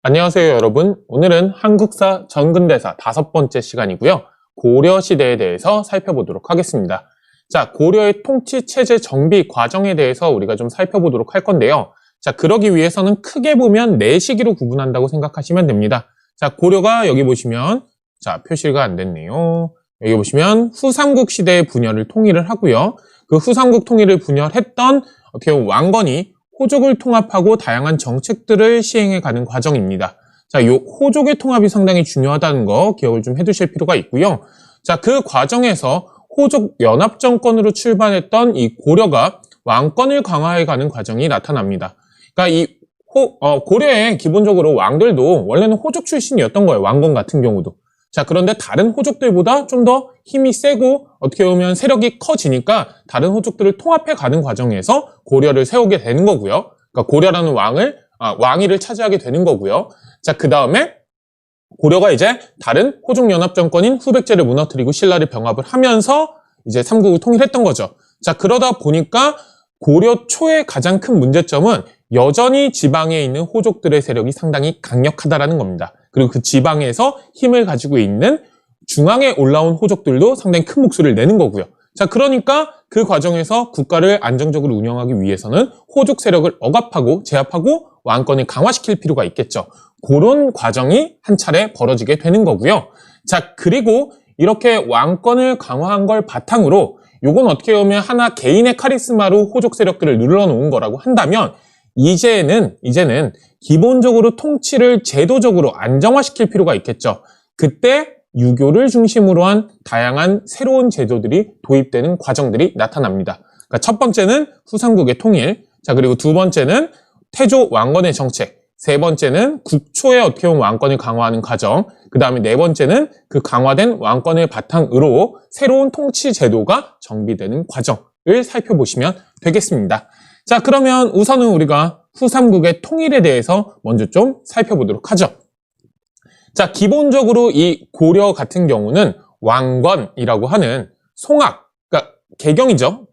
안녕하세요 여러분. 오늘은 한국사 전근대사 5번째 시간이고요. 고려시대에 대해서 살펴보도록 하겠습니다. 자, 고려의 통치체제 정비 과정에 대해서 우리가 좀 살펴보도록 할 건데요. 자, 그러기 위해서는 크게 보면 4시기로 구분한다고 생각하시면 됩니다. 자, 고려가 여기 보시면, 자, 표시가 안 됐네요. 여기 보시면 후삼국 시대의 분열을 통일을 하고요. 그 후삼국 통일을 분열했던 어떻게 보면 왕건이 호족을 통합하고 다양한 정책들을 시행해 가는 과정입니다. 자, 요 호족의 통합이 상당히 중요하다는 거 기억을 좀 해두실 필요가 있고요. 자, 그 과정에서 호족 연합 정권으로 출발했던 이 고려가 왕권을 강화해 가는 과정이 나타납니다. 그러니까 이 고려에 기본적으로 왕들도 원래는 호족 출신이었던 거예요. 왕건 같은 경우도. 자, 그런데 다른 호족들보다 좀 더 힘이 세고 어떻게 보면 세력이 커지니까 다른 호족들을 통합해 가는 과정에서 고려를 세우게 되는 거고요. 그러니까 고려라는 왕위를 차지하게 되는 거고요. 자, 그 다음에 고려가 이제 다른 호족 연합 정권인 후백제를 무너뜨리고 신라를 병합을 하면서 이제 삼국을 통일했던 거죠. 자, 그러다 보니까 고려 초의 가장 큰 문제점은 여전히 지방에 있는 호족들의 세력이 상당히 강력하다라는 겁니다. 그리고 그 지방에서 힘을 가지고 있는 중앙에 올라온 호족들도 상당히 큰 목소리를 내는 거고요. 자, 그러니까 그 과정에서 국가를 안정적으로 운영하기 위해서는 호족 세력을 억압하고 제압하고 왕권을 강화시킬 필요가 있겠죠. 그런 과정이 한 차례 벌어지게 되는 거고요. 자, 그리고 이렇게 왕권을 강화한 걸 바탕으로 요건 어떻게 보면 하나 개인의 카리스마로 호족 세력들을 눌러놓은 거라고 한다면 이제는 기본적으로 통치를 제도적으로 안정화시킬 필요가 있겠죠. 그때 유교를 중심으로 한 다양한 새로운 제도들이 도입되는 과정들이 나타납니다. 그러니까 첫 번째는 후삼국의 통일, 자, 그리고 두 번째는 태조 왕건의 정책, 세 번째는 국초의 어떻게 보면 왕권을 강화하는 과정, 그 다음에 네 번째는 그 강화된 왕권을 바탕으로 새로운 통치 제도가 정비되는 과정을 살펴보시면 되겠습니다. 자, 그러면 우선은 우리가 후삼국의 통일에 대해서 먼저 좀 살펴보도록 하죠. 자, 기본적으로 이 고려 같은 경우는 왕건이라고 하는 송악, 그러니까 개경이죠.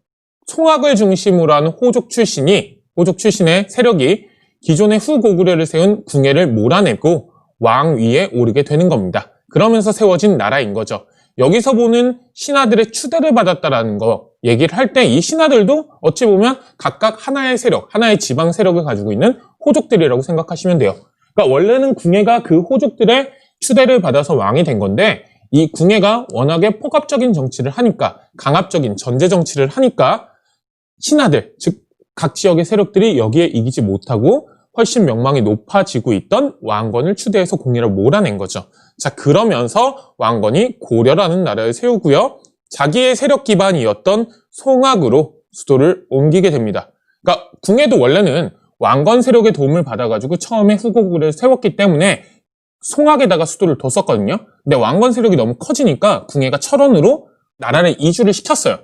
송악을 중심으로 하는 호족 출신의 세력이 기존의 후고구려를 세운 궁예를 몰아내고 왕위에 오르게 되는 겁니다. 그러면서 세워진 나라인 거죠. 여기서 보는 신하들의 추대를 받았다라는 거 얘기를 할 때 이 신하들도 어찌 보면 각각 하나의 세력, 하나의 지방 세력을 가지고 있는 호족들이라고 생각하시면 돼요. 그러니까 원래는 궁예가 그 호족들의 추대를 받아서 왕이 된 건데 이 궁예가 워낙에 폭압적인 정치를 하니까 강압적인 전제 정치를 하니까 신하들, 즉 각 지역의 세력들이 여기에 이기지 못하고 훨씬 명망이 높아지고 있던 왕건을 추대해서 궁예를 몰아낸 거죠. 자, 그러면서 왕건이 고려라는 나라를 세우고요. 자기의 세력 기반이었던 송악으로 수도를 옮기게 됩니다. 그러니까 궁예도 원래는 왕건 세력의 도움을 받아가지고 처음에 후고구려를 세웠기 때문에 송악에다가 수도를 뒀었거든요. 근데 왕건 세력이 너무 커지니까 궁예가 철원으로 나라를 이주를 시켰어요.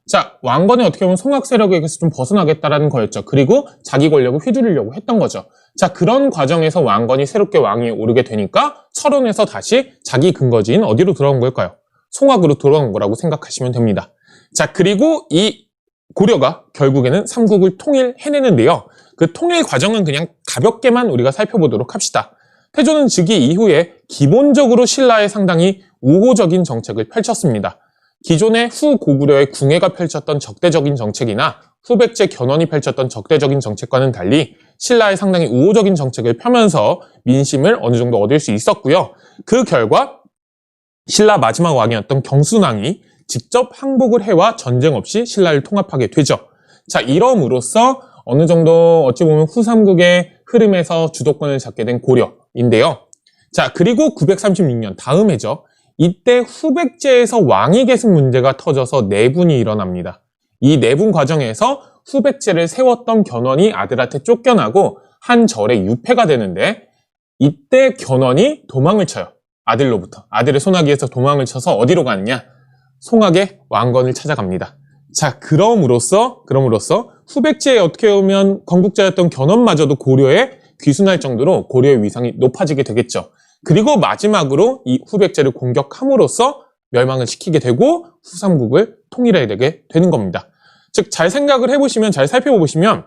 자, 왕건이 어떻게 보면 송악 세력에게서 좀 벗어나겠다라는 거였죠. 그리고 자기 권력을 휘두르려고 했던 거죠. 자, 그런 과정에서 왕건이 새롭게 왕위에 오르게 되니까 철원에서 다시 자기 근거지인 어디로 돌아온 걸까요? 송악으로 돌아온 거라고 생각하시면 됩니다. 자, 그리고 이 고려가 결국에는 삼국을 통일해내는데요. 그 통일 과정은 그냥 가볍게만 우리가 살펴보도록 합시다. 태조는 즉위 이후에 기본적으로 신라에 상당히 우호적인 정책을 펼쳤습니다. 기존의 후고구려의 궁예가 펼쳤던 적대적인 정책이나 후백제 견훤이 펼쳤던 적대적인 정책과는 달리 신라에 상당히 우호적인 정책을 펴면서 민심을 어느 정도 얻을 수 있었고요. 그 결과 신라 마지막 왕이었던 경순왕이 직접 항복을 해와 전쟁 없이 신라를 통합하게 되죠. 자, 이럼으로써 어느 정도 어찌 보면 후삼국의 흐름에서 주도권을 잡게 된 고려인데요. 자, 그리고 936년 다음 해죠. 이때 후백제에서 왕위 계승 문제가 터져서 내분이 일어납니다. 이 내분 과정에서 후백제를 세웠던 견훤이 아들한테 쫓겨나고 한 절에 유폐가 되는데 이때 견훤이 도망을 쳐요. 아들로부터. 아들의 소나기에서 도망을 쳐서 어디로 가느냐? 송악의 왕건을 찾아갑니다. 자, 그럼으로써 후백제에 어떻게 보면 건국자였던 견훤마저도 고려에 귀순할 정도로 고려의 위상이 높아지게 되겠죠. 그리고 마지막으로 이 후백제를 공격함으로써 멸망을 시키게 되고 후삼국을 통일하게 되는 겁니다. 즉, 잘 생각을 해보시면, 잘 살펴보시면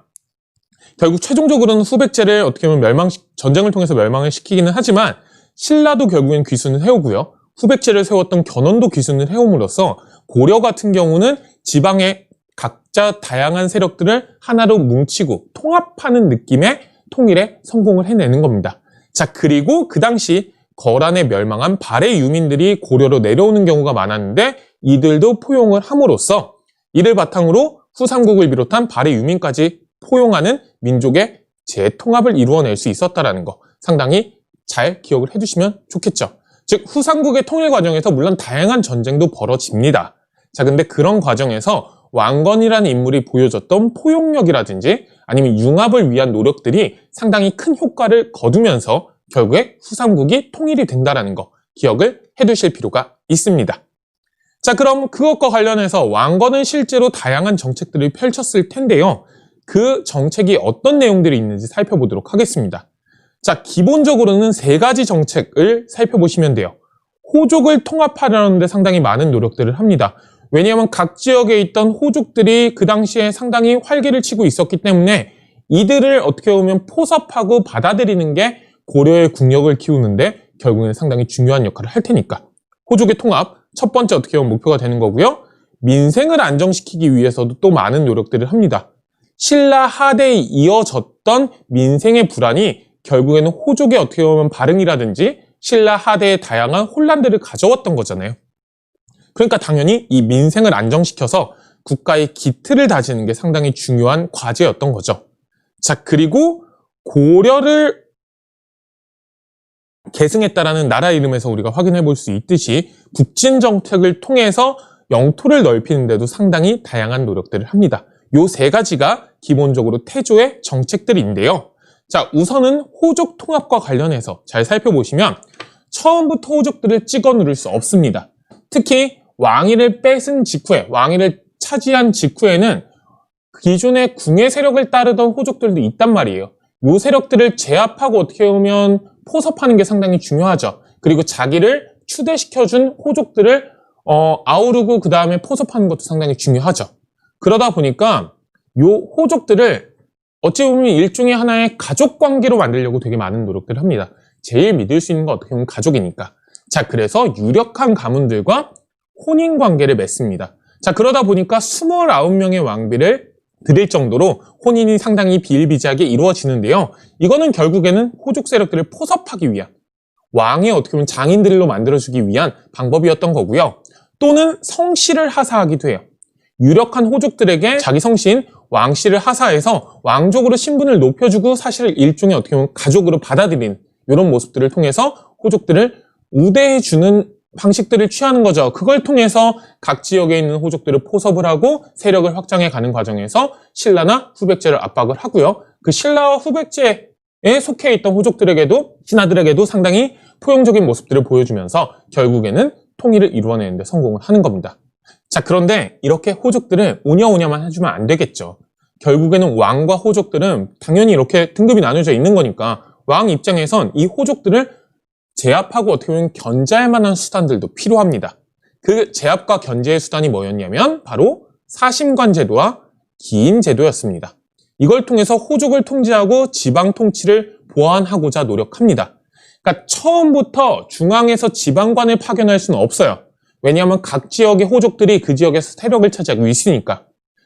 결국 최종적으로는 후백제를 어떻게 보면 전쟁을 통해서 멸망을 시키기는 하지만 신라도 결국엔 귀순을 해오고요. 후백제를 세웠던 견훤도 귀순을 해옴으로써 고려 같은 경우는 지방의 각자 다양한 세력들을 하나로 뭉치고 통합하는 느낌의 통일에 성공을 해내는 겁니다. 자, 그리고 그 당시 거란에 멸망한 발해 유민들이 고려로 내려오는 경우가 많았는데 이들도 포용을 함으로써 이를 바탕으로 후삼국을 비롯한 발해 유민까지 포용하는 민족의 재통합을 이루어낼 수 있었다는 거 상당히 잘 기억을 해두시면 좋겠죠. 즉, 후삼국의 통일 과정에서 물론 다양한 전쟁도 벌어집니다. 자, 근데 그런 과정에서 왕건이라는 인물이 보여줬던 포용력이라든지 아니면 융합을 위한 노력들이 상당히 큰 효과를 거두면서 결국에 후삼국이 통일이 된다는 거 기억을 해두실 필요가 있습니다. 자, 그럼 그것과 관련해서 왕건은 실제로 다양한 정책들을 펼쳤을 텐데요. 그 정책이 어떤 내용들이 있는지 살펴보도록 하겠습니다. 자, 기본적으로는 3가지 정책을 살펴보시면 돼요. 호족을 통합하려는 데 상당히 많은 노력들을 합니다. 왜냐하면 각 지역에 있던 호족들이 그 당시에 상당히 활기를 치고 있었기 때문에 이들을 어떻게 보면 포섭하고 받아들이는 게 고려의 국력을 키우는데 결국에는 상당히 중요한 역할을 할 테니까. 호족의 통합, 첫 번째 어떻게 보면 목표가 되는 거고요. 민생을 안정시키기 위해서도 또 많은 노력들을 합니다. 신라 하대에 이어졌던 민생의 불안이 결국에는 호족의 어떻게 보면 발흥이라든지 신라 하대의 다양한 혼란들을 가져왔던 거잖아요. 그러니까 당연히 이 민생을 안정시켜서 국가의 기틀을 다지는 게 상당히 중요한 과제였던 거죠. 자, 그리고 고려를 계승했다라는 나라 이름에서 우리가 확인해 볼 수 있듯이 북진 정책을 통해서 영토를 넓히는 데도 상당히 다양한 노력들을 합니다. 요 3가지가 기본적으로 태조의 정책들인데요. 자, 우선은 호족 통합과 관련해서 잘 살펴보시면 처음부터 호족들을 찍어 누를 수 없습니다. 특히 왕위를 뺏은 직후에, 왕위를 차지한 직후에는 기존의 궁의 세력을 따르던 호족들도 있단 말이에요. 요 세력들을 제압하고 어떻게 보면 포섭하는 게 상당히 중요하죠. 그리고 자기를 추대시켜준 호족들을 아우르고 그 다음에 포섭하는 것도 상당히 중요하죠. 그러다 보니까 요 호족들을 어찌 보면 일종의 하나의 가족 관계로 만들려고 되게 많은 노력들을 합니다. 제일 믿을 수 있는 건 어떻게 보면 가족이니까. 자, 그래서 유력한 가문들과 혼인 관계를 맺습니다. 자, 그러다 보니까 29명의 왕비를 드릴 정도로 혼인이 상당히 비일비재하게 이루어지는데요. 이거는 결국에는 호족 세력들을 포섭하기 위한 왕의 어떻게 보면 장인들로 만들어주기 위한 방법이었던 거고요. 또는 성씨를 하사하기도 해요. 유력한 호족들에게 자기 성씨인 왕씨를 하사해서 왕족으로 신분을 높여주고 사실 일종의 어떻게 보면 가족으로 받아들이는 이런 모습들을 통해서 호족들을 우대해주는 방식들을 취하는 거죠. 그걸 통해서 각 지역에 있는 호족들을 포섭을 하고 세력을 확장해 가는 과정에서 신라나 후백제를 압박을 하고요. 그 신라와 후백제에 속해 있던 호족들에게도 신하들에게도 상당히 포용적인 모습들을 보여주면서 결국에는 통일을 이루어내는 데 성공을 하는 겁니다. 자, 그런데 이렇게 호족들을 오냐오냐만 해주면 안 되겠죠. 결국에는 왕과 호족들은 당연히 이렇게 등급이 나눠져 있는 거니까 왕 입장에선 이 호족들을 제압하고 어떻게 보면 견제할 만한 수단들도 필요합니다. 그 제압과 견제의 수단이 뭐였냐면 바로 사심관 제도와 기인 제도였습니다. 이걸 통해서 호족을 통제하고 지방 통치를 보완하고자 노력합니다. 그러니까 처음부터 중앙에서 지방관을 파견할 수는 없어요. 왜냐하면 각 지역의 호족들이 그 지역에서 세력을 차지하고 있으니까.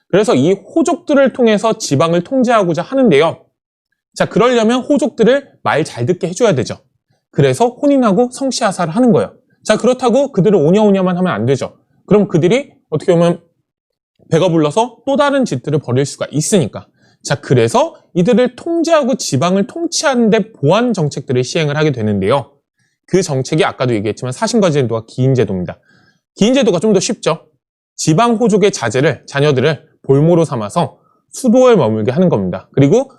그래서 이 호족들을 통해서 지방을 통제하고자 하는데요. 자, 그러려면 호족들을 말 잘 듣게 해줘야 되죠. 그래서 혼인하고 성씨하사를 하는 거예요. 자, 그렇다고 그들을 오냐오냐만 하면 안 되죠. 그럼 그들이 어떻게 보면 배가 불러서 또 다른 짓들을 벌일 수가 있으니까. 자, 그래서 이들을 통제하고 지방을 통치하는 데 보완 정책들을 시행을 하게 되는데요. 그 정책이 아까도 얘기했지만 사심관 제도와 기인 제도입니다. 기인 제도가 좀 더 쉽죠. 지방 호족의 자녀들을 볼모로 삼아서 수도에 머물게 하는 겁니다. 그리고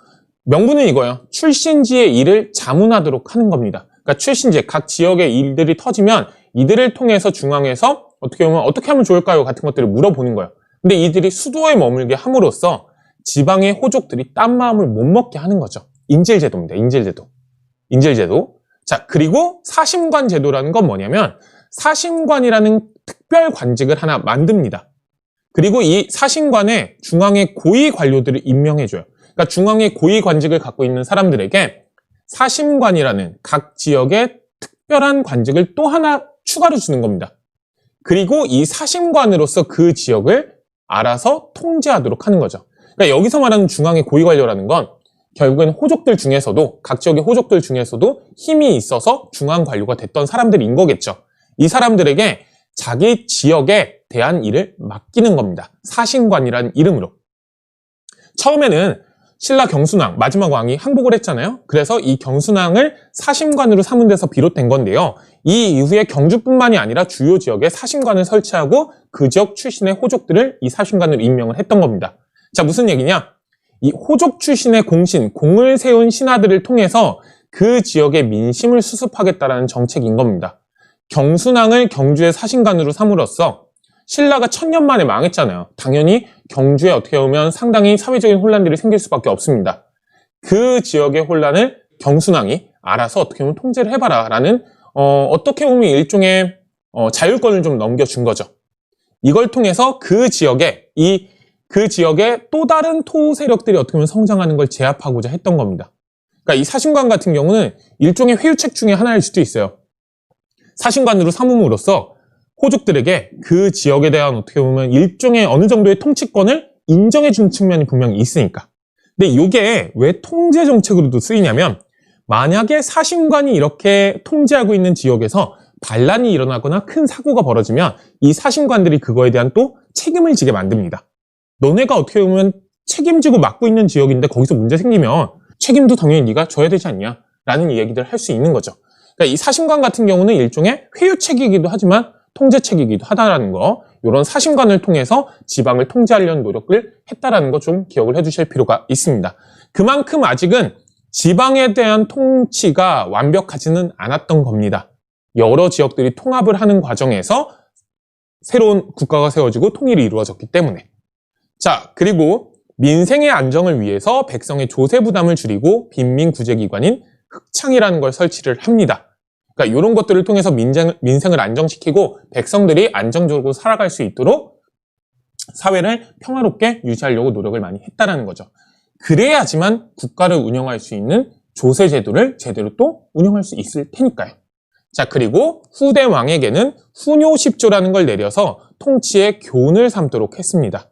명분은 이거예요. 출신지의 일을 자문하도록 하는 겁니다. 그러니까 출신지, 각 지역의 일들이 터지면 이들을 통해서 중앙에서 어떻게 하면 좋을까요? 같은 것들을 물어보는 거예요. 근데 이들이 수도에 머물게 함으로써 지방의 호족들이 딴 마음을 못 먹게 하는 거죠. 인질제도입니다. 인질제도. 자, 그리고 사심관 제도라는 건 뭐냐면 사심관이라는 특별 관직을 하나 만듭니다. 그리고 이 사신관에 중앙의 고위 관료들을 임명해줘요. 그러니까 중앙의 고위 관직을 갖고 있는 사람들에게 사심관이라는 각 지역의 특별한 관직을 또 하나 추가로 주는 겁니다. 그리고 이 사심관으로서 그 지역을 알아서 통제하도록 하는 거죠. 그러니까 여기서 말하는 중앙의 고위 관료라는 건 결국엔 호족들 중에서도, 각 지역의 호족들 중에서도 힘이 있어서 중앙 관료가 됐던 사람들인 거겠죠. 이 사람들에게 자기 지역에 대한 일을 맡기는 겁니다. 사신관이라는 이름으로. 처음에는 신라 경순왕, 마지막 왕이 항복을 했잖아요. 그래서 이 경순왕을 사신관으로 삼은 데서 비롯된 건데요. 이 이후에 경주뿐만이 아니라 주요 지역에 사신관을 설치하고 그 지역 출신의 호족들을 이 사신관으로 임명을 했던 겁니다. 자, 무슨 얘기냐? 이 호족 출신의 공신, 공을 세운 신하들을 통해서 그 지역의 민심을 수습하겠다라는 정책인 겁니다. 경순왕을 경주의 사신관으로 삼으로써 신라가 1000년 만에 망했잖아요. 당연히 경주에 어떻게 보면 상당히 사회적인 혼란들이 생길 수밖에 없습니다. 그 지역의 혼란을 경순왕이 알아서 어떻게 보면 통제를 해봐라 라는 어떻게 보면 일종의 자율권을 좀 넘겨준 거죠. 이걸 통해서 그 지역에 또 다른 토 세력들이 어떻게 보면 성장하는 걸 제압하고자 했던 겁니다. 그러니까 이 사신관 같은 경우는 일종의 회유책 중에 하나일 수도 있어요. 사신관으로 삼음으로써 호족들에게 그 지역에 대한 어떻게 보면 일종의 어느 정도의 통치권을 인정해주는 측면이 분명히 있으니까. 근데 이게 왜 통제 정책으로도 쓰이냐면 만약에 사신관이 이렇게 통제하고 있는 지역에서 반란이 일어나거나 큰 사고가 벌어지면 이 사신관들이 그거에 대한 또 책임을 지게 만듭니다. 너네가 어떻게 보면 책임지고 맡고 있는 지역인데 거기서 문제 생기면 책임도 당연히 네가 져야 되지 않냐 라는 얘기들을 할 수 있는 거죠. 그러니까 이 사신관 같은 경우는 일종의 회유책이기도 하지만 통제책이기도 하다라는 거, 이런 사신관을 통해서 지방을 통제하려는 노력을 했다라는 거 좀 기억을 해주실 필요가 있습니다. 그만큼 아직은 지방에 대한 통치가 완벽하지는 않았던 겁니다. 여러 지역들이 통합을 하는 과정에서 새로운 국가가 세워지고 통일이 이루어졌기 때문에. 자, 그리고 민생의 안정을 위해서 백성의 조세 부담을 줄이고 빈민 구제기관인 흑창이라는 걸 설치를 합니다. 그러니까 이런 것들을 통해서 민생을 안정시키고 백성들이 안정적으로 살아갈 수 있도록 사회를 평화롭게 유지하려고 노력을 많이 했다라는 거죠. 그래야지만 국가를 운영할 수 있는 조세 제도를 제대로 또 운영할 수 있을 테니까요. 자, 그리고 후대 왕에게는 후뇨10조라는 걸 내려서 통치의 교훈을 삼도록 했습니다.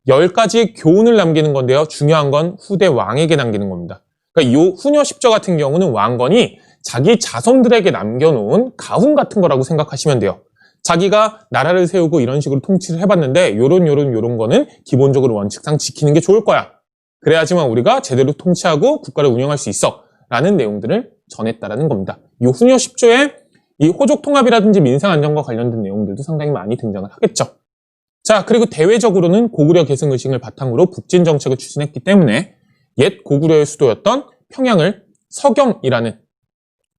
10가지 교훈을 남기는 건데요. 중요한 건 후대 왕에게 남기는 겁니다. 그러니까 이 후뇨10조 같은 경우는 왕건이 자기 자손들에게 남겨놓은 가훈 같은 거라고 생각하시면 돼요. 자기가 나라를 세우고 이런 식으로 통치를 해봤는데 요런 거는 기본적으로 원칙상 지키는 게 좋을 거야. 그래야지만 우리가 제대로 통치하고 국가를 운영할 수 있어 라는 내용들을 전했다라는 겁니다. 이 후뇨 10조에 이 호족 통합이라든지 민생 안정과 관련된 내용들도 상당히 많이 등장을 하겠죠. 자, 그리고 대외적으로는 고구려 계승의식을 바탕으로 북진 정책을 추진했기 때문에 옛 고구려의 수도였던 평양을 서경이라는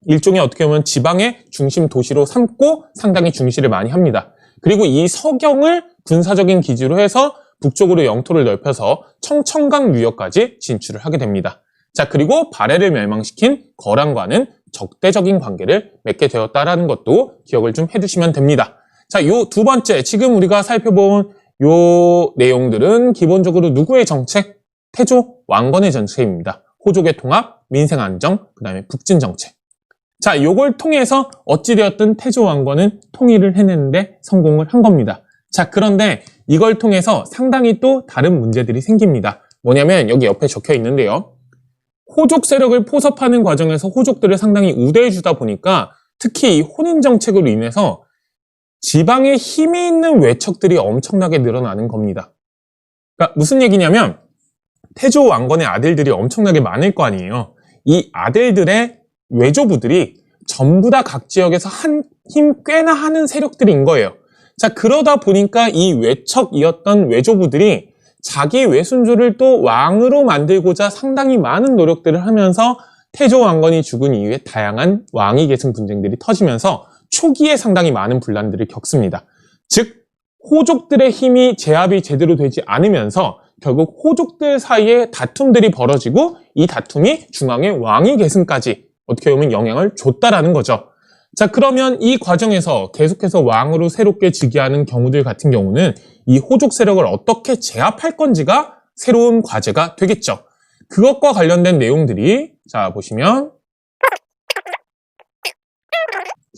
일종의 어떻게 보면 지방의 중심 도시로 삼고 상당히 중시를 많이 합니다. 그리고 이 서경을 군사적인 기지로 해서 북쪽으로 영토를 넓혀서 청천강 유역까지 진출을 하게 됩니다. 자, 그리고 발해를 멸망시킨 거란과는 적대적인 관계를 맺게 되었다라는 것도 기억을 좀 해두시면 됩니다. 자, 요 두 번째, 지금 우리가 살펴본 요 내용들은 기본적으로 누구의 정책? 태조 왕건의 정책입니다. 호족의 통합, 민생 안정, 그 다음에 북진 정책. 자, 요걸 통해서 어찌되었든 태조 왕건은 통일을 해내는데 성공을 한 겁니다. 자, 그런데 이걸 통해서 상당히 또 다른 문제들이 생깁니다. 뭐냐면 여기 옆에 적혀 있는데요. 호족 세력을 포섭하는 과정에서 호족들을 상당히 우대해주다 보니까 특히 이 혼인 정책으로 인해서 지방에 힘이 있는 외척들이 엄청나게 늘어나는 겁니다. 그러니까 무슨 얘기냐면 태조 왕건의 아들들이 엄청나게 많을 거 아니에요. 이 아들들의 외조부들이 전부 다 각 지역에서 힘 꽤나 하는 세력들인 거예요. 자, 그러다 보니까 이 외척이었던 외조부들이 자기 외손주를 또 왕으로 만들고자 상당히 많은 노력들을 하면서 태조 왕건이 죽은 이후에 다양한 왕위 계승 분쟁들이 터지면서 초기에 상당히 많은 분란들을 겪습니다. 즉, 호족들의 힘이 제압이 제대로 되지 않으면서 결국 호족들 사이에 다툼들이 벌어지고 이 다툼이 중앙의 왕위 계승까지 어떻게 보면 영향을 줬다라는 거죠. 자, 그러면 이 과정에서 계속해서 왕으로 새롭게 즉위하는 경우들 같은 경우는 이 호족 세력을 어떻게 제압할 건지가 새로운 과제가 되겠죠. 그것과 관련된 내용들이 자, 보시면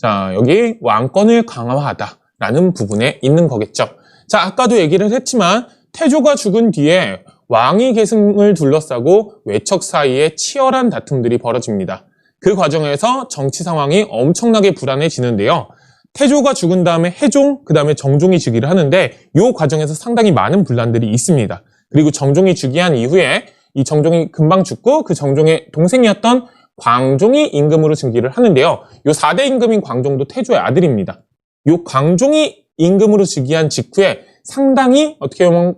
자, 여기 왕권을 강화하다라는 부분에 있는 거겠죠. 자, 아까도 얘기를 했지만 태조가 죽은 뒤에 왕위 계승을 둘러싸고 외척 사이에 치열한 다툼들이 벌어집니다. 그 과정에서 정치 상황이 엄청나게 불안해지는데요. 태조가 죽은 다음에 해종, 그 다음에 정종이 즉위를 하는데 이 과정에서 상당히 많은 분란들이 있습니다. 그리고 정종이 즉위한 이후에 이 정종이 금방 죽고 그 정종의 동생이었던 광종이 임금으로 즉위를 하는데요. 이 4대 임금인 광종도 태조의 아들입니다. 이 광종이 임금으로 즉위한 직후에 상당히 어떻게 보면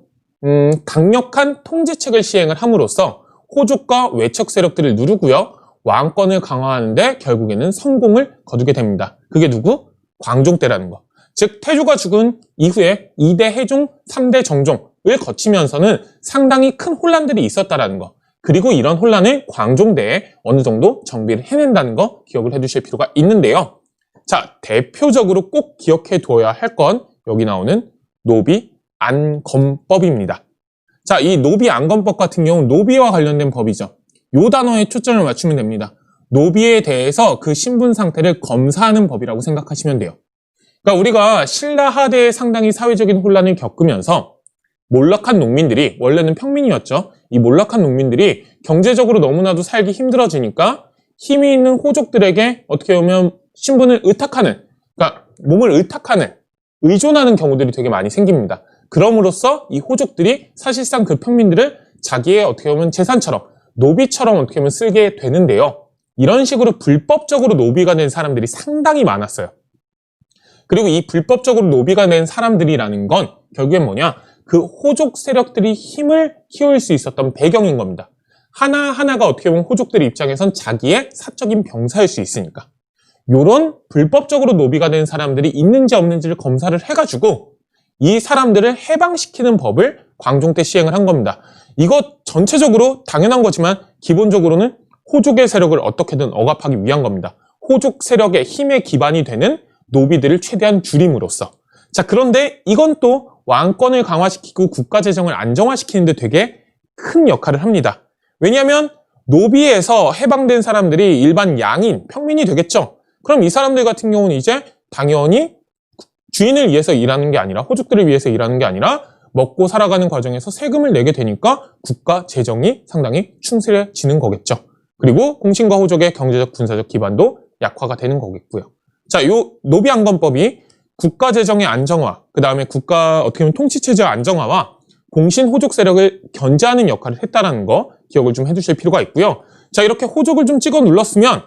강력한 통제책을 시행을 함으로써 호족과 외척 세력들을 누르고요. 왕권을 강화하는데 결국에는 성공을 거두게 됩니다. 그게 누구? 광종 때라는 거. 즉 태조가 죽은 이후에 2대 해종, 3대 정종을 거치면서는 상당히 큰 혼란들이 있었다라는 거. 그리고 이런 혼란을 광종대에 어느 정도 정비를 해낸다는 거 기억을 해두실 필요가 있는데요. 자, 대표적으로 꼭 기억해 두어야 할 건 여기 나오는 노비안검법입니다. 자, 이 노비안검법 같은 경우는 노비와 관련된 법이죠. 요 단어에 초점을 맞추면 됩니다. 노비에 대해서 그 신분 상태를 검사하는 법이라고 생각하시면 돼요. 그러니까 우리가 신라 하대에 상당히 사회적인 혼란을 겪으면서 몰락한 농민들이, 원래는 평민이었죠. 이 몰락한 농민들이 경제적으로 너무나도 살기 힘들어지니까 힘이 있는 호족들에게 어떻게 보면 신분을 의탁하는, 그러니까 몸을 의탁하는, 의존하는 경우들이 되게 많이 생깁니다. 그럼으로써 이 호족들이 사실상 그 평민들을 자기의 어떻게 보면 재산처럼, 노비처럼 어떻게 보면 쓰게 되는데요. 이런 식으로 불법적으로 노비가 된 사람들이 상당히 많았어요. 그리고 이 불법적으로 노비가 된 사람들이라는 건 결국엔 뭐냐? 그 호족 세력들이 힘을 키울 수 있었던 배경인 겁니다. 하나하나가 어떻게 보면 호족들의 입장에선 자기의 사적인 병사일 수 있으니까. 요런 불법적으로 노비가 된 사람들이 있는지 없는지를 검사를 해가지고 이 사람들을 해방시키는 법을 광종 때 시행을 한 겁니다. 이거 전체적으로 당연한 거지만 기본적으로는 호족의 세력을 어떻게든 억압하기 위한 겁니다. 호족 세력의 힘의 기반이 되는 노비들을 최대한 줄임으로써. 자, 그런데 이건 또 왕권을 강화시키고 국가재정을 안정화시키는데 되게 큰 역할을 합니다. 왜냐하면 노비에서 해방된 사람들이 일반 양인, 평민이 되겠죠. 그럼 이 사람들 같은 경우는 이제 당연히 주인을 위해서 일하는 게 아니라, 호족들을 위해서 일하는 게 아니라 먹고 살아가는 과정에서 세금을 내게 되니까 국가 재정이 상당히 충실해지는 거겠죠. 그리고 공신과 호족의 경제적, 군사적 기반도 약화가 되는 거겠고요. 자, 요 노비안검법이 국가 재정의 안정화, 그 다음에 국가 어떻게 보면 통치체제의 안정화와 공신 호족 세력을 견제하는 역할을 했다는 거 기억을 좀 해두실 필요가 있고요. 자, 이렇게 호족을 좀 찍어 눌렀으면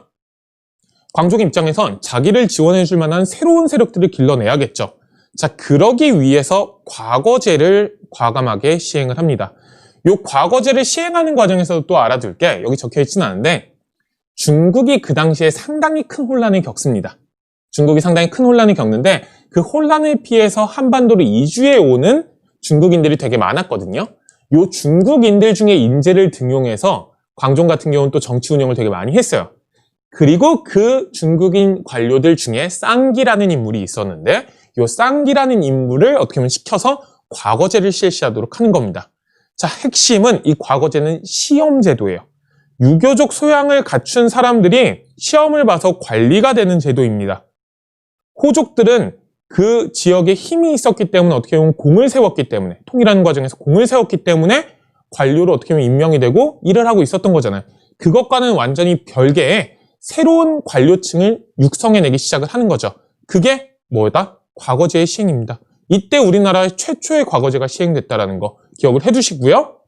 광종 입장에선 자기를 지원해줄 만한 새로운 세력들을 길러내야겠죠. 자, 그러기 위해서 과거제를 과감하게 시행을 합니다. 요 과거제를 시행하는 과정에서도 또 알아둘 게 여기 적혀 있지는 않은데 중국이 그 당시에 상당히 큰 혼란을 겪습니다. 중국이 상당히 큰 혼란을 겪는데 그 혼란을 피해서 한반도로 이주해 오는 중국인들이 되게 많았거든요. 요 중국인들 중에 인재를 등용해서 광종 같은 경우는 또 정치 운영을 되게 많이 했어요. 그리고 그 중국인 관료들 중에 쌍기라는 인물이 있었는데 요 쌍기라는 인물을 어떻게 보면 시켜서 과거제를 실시하도록 하는 겁니다. 자, 핵심은 이 과거제는 시험제도예요. 유교적 소양을 갖춘 사람들이 시험을 봐서 관리가 되는 제도입니다. 호족들은 그 지역에 힘이 있었기 때문에 어떻게 보면 공을 세웠기 때문에, 통일하는 과정에서 공을 세웠기 때문에 관료로 어떻게 보면 임명이 되고 일을 하고 있었던 거잖아요. 그것과는 완전히 별개의 새로운 관료층을 육성해내기 시작을 하는 거죠. 그게 뭐다? 과거제의 시행입니다. 이때 우리나라의 최초의 과거제가 시행됐다는 거 기억을 해두시고요.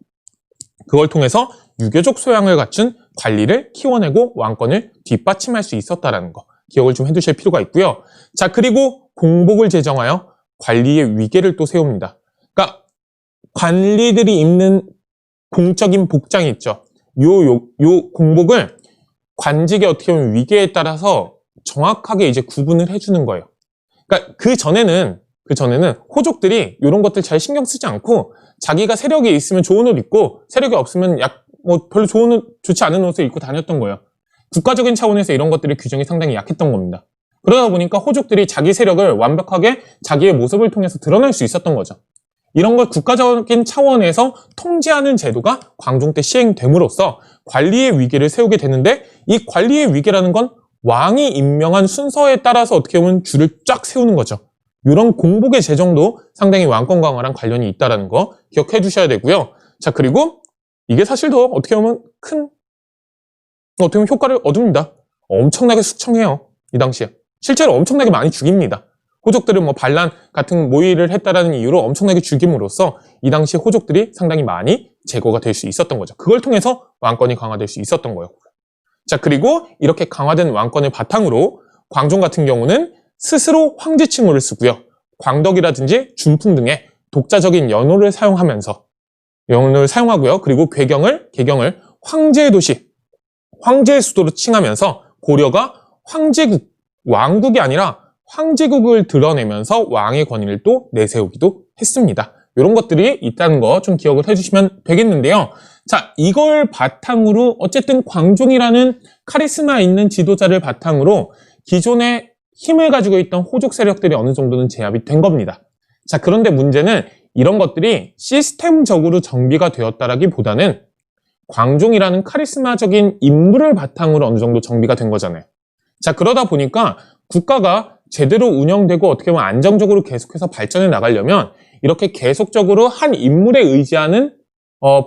그걸 통해서 유교적 소양을 갖춘 관리를 키워내고 왕권을 뒷받침할 수 있었다는 거 기억을 좀 해두실 필요가 있고요. 자, 그리고 공복을 제정하여 관리의 위계를 또 세웁니다. 그러니까 관리들이 입는 공적인 복장이 있죠. 요 공복을 관직의 어떻게 보면 위계에 따라서 정확하게 이제 구분을 해주는 거예요. 그러니까 그 전에는 호족들이 이런 것들 잘 신경 쓰지 않고 자기가 세력이 있으면 좋은 옷 입고 세력이 없으면 별로 좋지 않은 옷을 입고 다녔던 거예요. 국가적인 차원에서 이런 것들의 규정이 상당히 약했던 겁니다. 그러다 보니까 호족들이 자기 세력을 완벽하게 자기의 모습을 통해서 드러낼 수 있었던 거죠. 이런 걸 국가적인 차원에서 통제하는 제도가 광종 때 시행됨으로써 관리의 위계를 세우게 되는데, 이 관리의 위계라는 건 왕이 임명한 순서에 따라서 어떻게 보면 줄을 쫙 세우는 거죠. 이런 공복의 제정도 상당히 왕권 강화랑 관련이 있다는 거 기억해 두셔야 되고요. 자, 그리고 이게 사실 더 어떻게 보면 효과를 얻습니다. 엄청나게 숙청해요. 이 당시에. 실제로 엄청나게 많이 죽입니다. 호족들은 반란 같은 모의를 했다라는 이유로 엄청나게 죽임으로써 이 당시 호족들이 상당히 많이 제거가 될 수 있었던 거죠. 그걸 통해서 왕권이 강화될 수 있었던 거예요. 자, 그리고 이렇게 강화된 왕권을 바탕으로 광종 같은 경우는 스스로 황제 칭호를 쓰고요. 광덕이라든지 준풍 등의 독자적인 연호를 사용하고요. 그리고 개경을 황제의 도시, 황제의 수도로 칭하면서 고려가 왕국이 아니라 황제국을 드러내면서 왕의 권위를 또 내세우기도 했습니다. 이런 것들이 있다는 거 좀 기억을 해주시면 되겠는데요. 자, 이걸 바탕으로 어쨌든 광종이라는 카리스마 있는 지도자를 바탕으로 기존의 힘을 가지고 있던 호족 세력들이 어느 정도는 제압이 된 겁니다. 자, 그런데 문제는 이런 것들이 시스템적으로 정비가 되었다라기보다는 광종이라는 카리스마적인 인물을 바탕으로 어느 정도 정비가 된 거잖아요. 자, 그러다 보니까 국가가 제대로 운영되고 어떻게 보면 안정적으로 계속해서 발전해 나가려면 이렇게 계속적으로 한 인물에 의지하는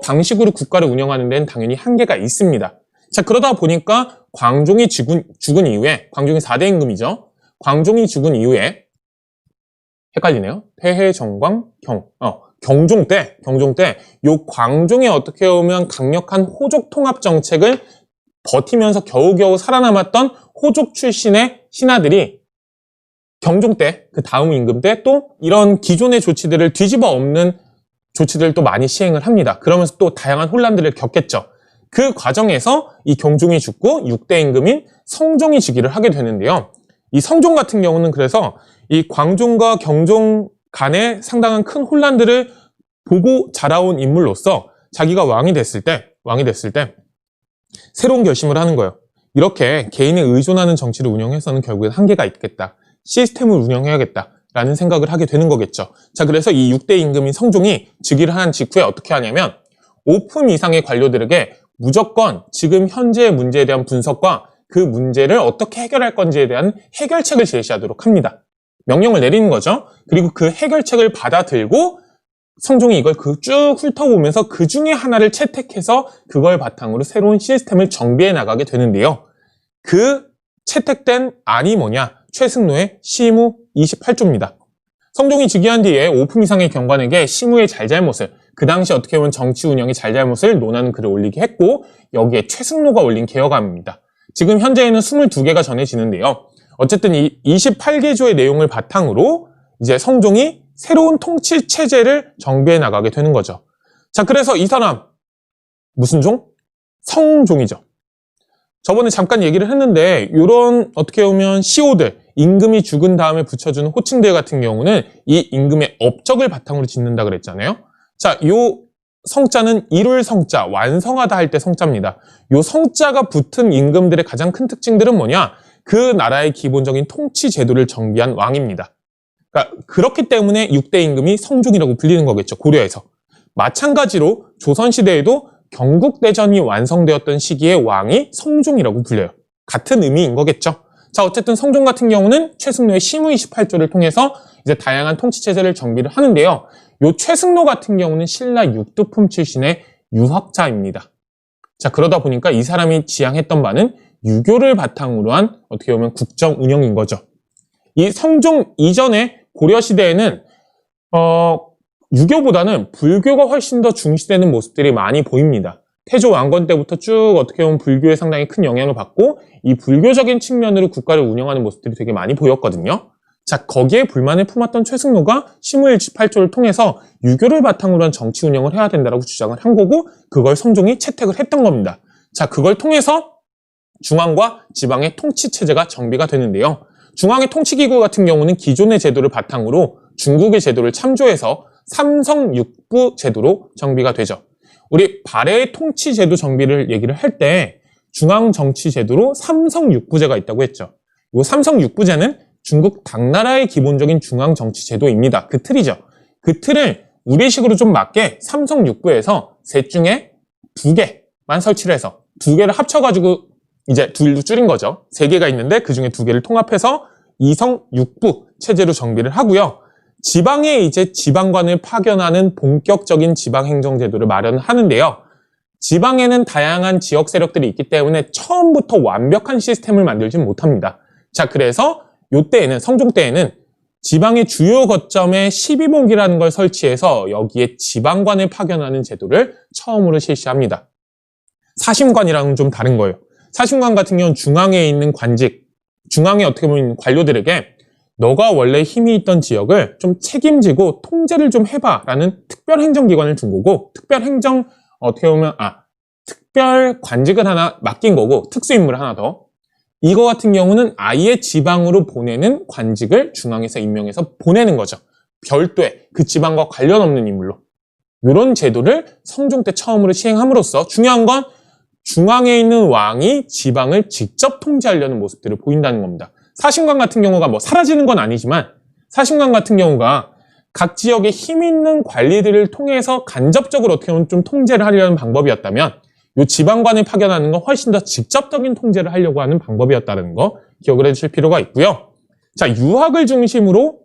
방식으로 국가를 운영하는 데는 당연히 한계가 있습니다. 자, 그러다 보니까 광종이 죽은 이후에, 광종이 4대 임금이죠. 광종이 죽은 이후에, 헷갈리네요. 태해, 정광, 경종 때, 요 광종이 어떻게 보면 강력한 호족 통합 정책을 버티면서 겨우겨우 살아남았던 호족 출신의 신하들이 경종 때, 그 다음 임금 때 또 이런 기존의 조치들을 뒤집어 엎는 조치들을 또 많이 시행을 합니다. 그러면서 또 다양한 혼란들을 겪겠죠. 그 과정에서 이 경종이 죽고 6대 임금인 성종이 즉위를 하게 되는데요. 이 성종 같은 경우는 그래서 이 광종과 경종 간의 상당한 큰 혼란들을 보고 자라온 인물로서 자기가 왕이 됐을 때 새로운 결심을 하는 거예요. 이렇게 개인에 의존하는 정치를 운영해서는 결국엔 한계가 있겠다. 시스템을 운영해야겠다라는 생각을 하게 되는 거겠죠. 자, 그래서 이 6대 임금인 성종이 즉위를 한 직후에 어떻게 하냐면 5품 이상의 관료들에게 무조건 지금 현재의 문제에 대한 분석과 그 문제를 어떻게 해결할 건지에 대한 해결책을 제시하도록 합니다. 명령을 내리는 거죠. 그리고 그 해결책을 받아들고 성종이 이걸 쭉 훑어보면서 그 중에 하나를 채택해서 그걸 바탕으로 새로운 시스템을 정비해 나가게 되는데요. 그 채택된 안이 뭐냐? 최승로의 시무 28조입니다. 성종이 즉위한 뒤에 5품 이상의 경관에게 시무의 잘잘못을, 그 당시 어떻게 보면 정치 운영의 잘잘못을 논하는 글을 올리게 했고, 여기에 최승로가 올린 개혁안입니다. 지금 현재에는 22개가 전해지는데요. 어쨌든 이 28개조의 내용을 바탕으로 이제 성종이 새로운 통치 체제를 정비해 나가게 되는 거죠. 자, 그래서 이 사람 무슨 종? 성종이죠. 저번에 잠깐 얘기를 했는데 이런 어떻게 보면 시호들, 임금이 죽은 다음에 붙여주는 호칭들 같은 경우는 이 임금의 업적을 바탕으로 짓는다 그랬잖아요. 자, 요 성자는 이룰 성자, 완성하다 할 때 성자입니다. 요 성자가 붙은 임금들의 가장 큰 특징들은 뭐냐? 그 나라의 기본적인 통치 제도를 정비한 왕입니다. 그러니까 그렇기 때문에 6대 임금이 성종이라고 불리는 거겠죠, 고려에서. 마찬가지로 조선시대에도 경국대전이 완성되었던 시기에 왕이 성종이라고 불려요. 같은 의미인 거겠죠. 자, 어쨌든 성종 같은 경우는 최승로의 시무 28조를 통해서 이제 다양한 통치체제를 정비를 하는데요. 요 최승로 같은 경우는 신라 육두품 출신의 유학자입니다. 자, 그러다 보니까 이 사람이 지향했던 바는 유교를 바탕으로 한 어떻게 보면 국정 운영인 거죠. 이 성종 이전에 고려시대에는 유교보다는 불교가 훨씬 더 중시되는 모습들이 많이 보입니다. 태조 왕건 때부터 쭉 어떻게 보면 불교에 상당히 큰 영향을 받고 이 불교적인 측면으로 국가를 운영하는 모습들이 되게 많이 보였거든요. 자, 거기에 불만을 품었던 최승로가 시무 28조를 통해서 유교를 바탕으로 한 정치 운영을 해야 된다고 주장을 한 거고 그걸 성종이 채택을 했던 겁니다. 자, 그걸 통해서 중앙과 지방의 통치 체제가 정비가 되는데요. 중앙의 통치기구 같은 경우는 기존의 제도를 바탕으로 중국의 제도를 참조해서 삼성육부 제도로 정비가 되죠. 우리 발해의 통치 제도 정비를 얘기를 할 때 중앙 정치 제도로 삼성육부제가 있다고 했죠. 요 삼성 육부제는 중국 당나라의 기본적인 중앙 정치 제도입니다. 그 틀이죠. 그 틀을 우리식으로 좀 맞게 삼성 육부에서 셋 중에 2개만 설치를 해서 2개를 합쳐가지고 이제 둘로 줄인 거죠. 3개가 있는데 그 중에 2개를 통합해서 이성 육부 체제로 정비를 하고요. 지방에 이제 지방관을 파견하는 본격적인 지방행정제도를 마련하는데요. 지방에는 다양한 지역 세력들이 있기 때문에 처음부터 완벽한 시스템을 만들진 못합니다. 자, 그래서 요때에는, 성종 때에는 지방의 주요 거점에 12목이라는 걸 설치해서 여기에 지방관을 파견하는 제도를 처음으로 실시합니다. 사심관이랑은 좀 다른 거예요. 사심관 같은 경우는 중앙에 있는 관직, 중앙에 어떻게 보면 관료들에게 너가 원래 힘이 있던 지역을 좀 책임지고 통제를 좀 해봐라는 특별 행정기관을 둔 거고, 특별 관직을 하나 맡긴 거고, 특수임무를 하나 더. 이거 같은 경우는 아예 지방으로 보내는 관직을 중앙에서 임명해서 보내는 거죠. 별도의 그 지방과 관련 없는 인물로. 이런 제도를 성종 때 처음으로 시행함으로써 중요한 건 중앙에 있는 왕이 지방을 직접 통제하려는 모습들을 보인다는 겁니다. 사심관 같은 경우가 뭐 사라지는 건 아니지만 사심관 같은 경우가 각 지역에 힘 있는 관리들을 통해서 간접적으로 어떻게 보면 좀 통제를 하려는 방법이었다면 이 지방관을 파견하는 건 훨씬 더 직접적인 통제를 하려고 하는 방법이었다는 거 기억을 해주실 필요가 있고요. 자, 유학을 중심으로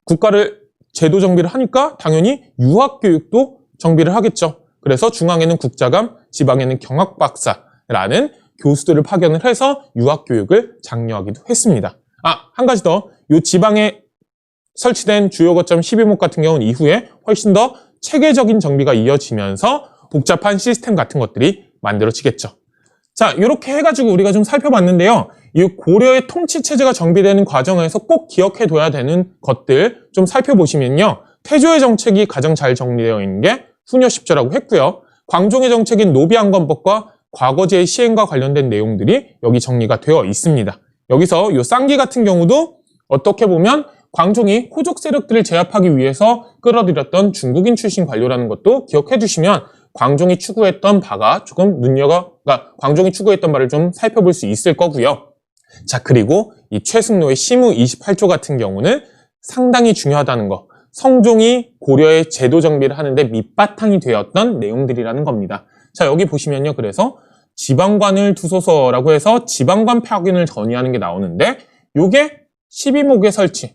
국가를 제도 정비를 하니까 당연히 유학교육도 정비를 하겠죠. 그래서 중앙에는 국자감, 지방에는 경학박사라는 교수들을 파견을 해서 유학교육을 장려하기도 했습니다. 한 가지 더. 이 지방에 설치된 주요 거점 12목 같은 경우는 이후에 훨씬 더 체계적인 정비가 이어지면서 복잡한 시스템 같은 것들이 만들어지겠죠. 자, 이렇게 해가지고 우리가 좀 살펴봤는데요. 이 고려의 통치체제가 정비되는 과정에서 꼭 기억해둬야 되는 것들 좀 살펴보시면요. 태조의 정책이 가장 잘 정리되어 있는 게 후녀 10조라고 했고요. 광종의 정책인 노비안건법과 과거제의 시행과 관련된 내용들이 여기 정리가 되어 있습니다. 여기서 이 쌍기 같은 경우도 어떻게 보면 광종이 호족 세력들을 제압하기 위해서 끌어들였던 중국인 출신 관료라는 것도 기억해 두시면 광종이 추구했던 바가 조금 광종이 추구했던 바를 좀 살펴볼 수 있을 거고요. 자, 그리고 이 최승로의 시무 28조 같은 경우는 상당히 중요하다는 거. 성종이 고려의 제도 정비를 하는데 밑바탕이 되었던 내용들이라는 겁니다. 자, 여기 보시면요. 그래서 지방관을 두소서라고 해서 지방관 파견을 전이하는 게 나오는데 요게 12목의 설치로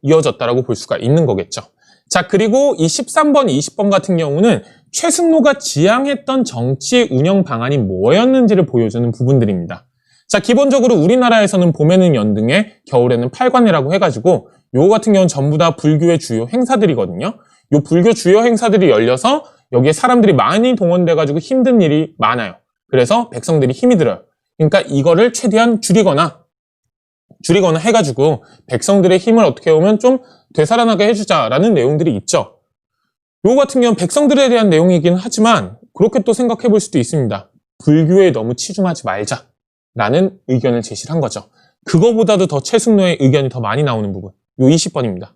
이어졌다라고 볼 수가 있는 거겠죠. 자, 그리고 이 13번, 20번 같은 경우는 최승로가 지향했던 정치 운영 방안이 뭐였는지를 보여주는 부분들입니다. 자, 기본적으로 우리나라에서는 봄에는 연등에, 겨울에는 팔관이라고 해가지고 요거 같은 경우는 전부 다 불교의 주요 행사들이거든요. 요 불교 주요 행사들이 열려서 여기에 사람들이 많이 동원돼가지고 힘든 일이 많아요. 그래서 백성들이 힘이 들어요. 그러니까 이거를 최대한 줄이거나 해가지고 백성들의 힘을 어떻게 보면 좀 되살아나게 해주자라는 내용들이 있죠. 요거 같은 경우는 백성들에 대한 내용이긴 하지만 그렇게 또 생각해 볼 수도 있습니다. 불교에 너무 치중하지 말자라는 의견을 제시한 거죠. 그거보다도 더 최승로의 의견이 더 많이 나오는 부분. 요 20번입니다.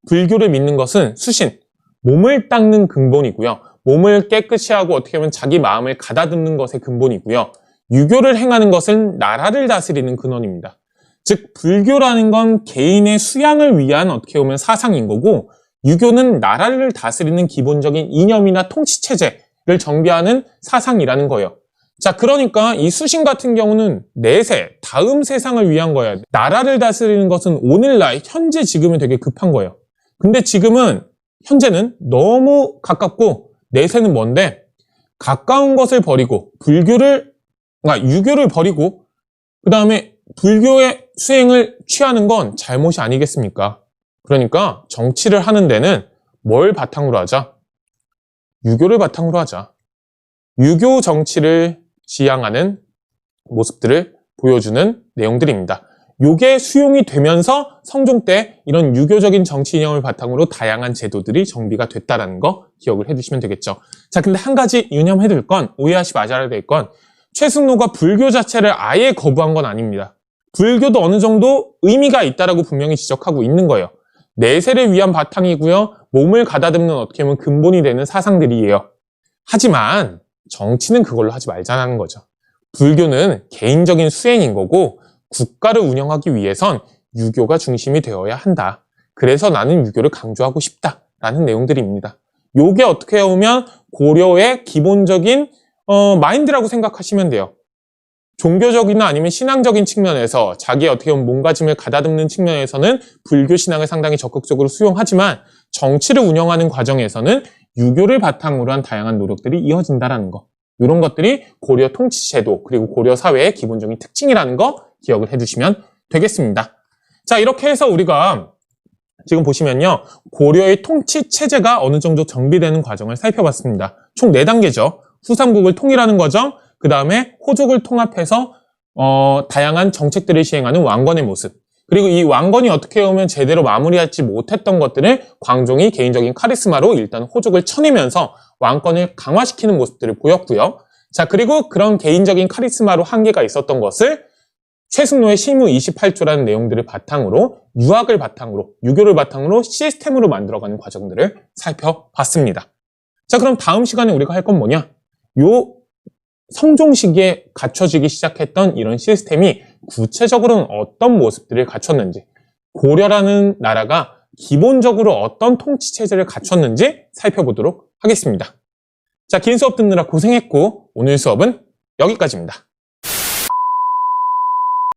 불교를 믿는 것은 수신, 몸을 닦는 근본이고요. 몸을 깨끗이 하고 어떻게 보면 자기 마음을 가다듬는 것의 근본이고요. 유교를 행하는 것은 나라를 다스리는 근원입니다. 즉 불교라는 건 개인의 수양을 위한 어떻게 보면 사상인 거고 유교는 나라를 다스리는 기본적인 이념이나 통치체제를 정비하는 사상이라는 거예요. 자, 그러니까 이 수신 같은 경우는 내세, 다음 세상을 위한 거예요. 나라를 다스리는 것은 오늘날, 현재 지금은 되게 급한 거예요. 근데 지금은, 현재는 너무 가깝고 내세는 먼데 가까운 것을 버리고 유교를 버리고 그 다음에 불교의 수행을 취하는 건 잘못이 아니겠습니까? 그러니까 정치를 하는 데는 뭘 바탕으로 하자? 유교를 바탕으로 하자. 유교 정치를 지향하는 모습들을 보여주는 내용들입니다. 요게 수용이 되면서 성종 때 이런 유교적인 정치 이념을 바탕으로 다양한 제도들이 정비가 됐다는 거 기억을 해두시면 되겠죠. 자, 근데 한 가지 유념해둘 건, 오해하지 마셔야 될 건, 최승로가 불교 자체를 아예 거부한 건 아닙니다. 불교도 어느 정도 의미가 있다라고 분명히 지적하고 있는 거예요. 내세를 위한 바탕이고요. 몸을 가다듬는 어떻게 보면 근본이 되는 사상들이에요. 하지만 정치는 그걸로 하지 말자는 거죠. 불교는 개인적인 수행인 거고 국가를 운영하기 위해선 유교가 중심이 되어야 한다. 그래서 나는 유교를 강조하고 싶다라는 내용들입니다. 요게 어떻게 보면 고려의 기본적인 마인드라고 생각하시면 돼요. 종교적이나 아니면 신앙적인 측면에서 자기의 어떻게 보면 몸가짐을 가다듬는 측면에서는 불교 신앙을 상당히 적극적으로 수용하지만 정치를 운영하는 과정에서는 유교를 바탕으로 한 다양한 노력들이 이어진다는 거. 이런 것들이 고려 통치제도 그리고 고려 사회의 기본적인 특징이라는 거 기억을 해주시면 되겠습니다. 자, 이렇게 해서 우리가 지금 보시면요. 고려의 통치 체제가 어느 정도 정비되는 과정을 살펴봤습니다. 총 4단계죠. 후삼국을 통일하는 과정, 그 다음에 호족을 통합해서 다양한 정책들을 시행하는 왕건의 모습, 그리고 이 왕건이 어떻게 보면 제대로 마무리하지 못했던 것들을 광종이 개인적인 카리스마로 일단 호족을 쳐내면서 왕권을 강화시키는 모습들을 보였고요. 자, 그리고 그런 개인적인 카리스마로 한계가 있었던 것을 최승로의 실무 28조라는 내용들을 바탕으로 유학을 바탕으로 유교를 바탕으로 시스템으로 만들어가는 과정들을 살펴봤습니다. 자, 그럼 다음 시간에 우리가 할 건 뭐냐? 요 성종 시기에 갖춰지기 시작했던 이런 시스템이 구체적으로는 어떤 모습들을 갖췄는지, 고려라는 나라가 기본적으로 어떤 통치 체제를 갖췄는지 살펴보도록 하겠습니다. 자, 긴 수업 듣느라 고생했고 오늘 수업은 여기까지입니다.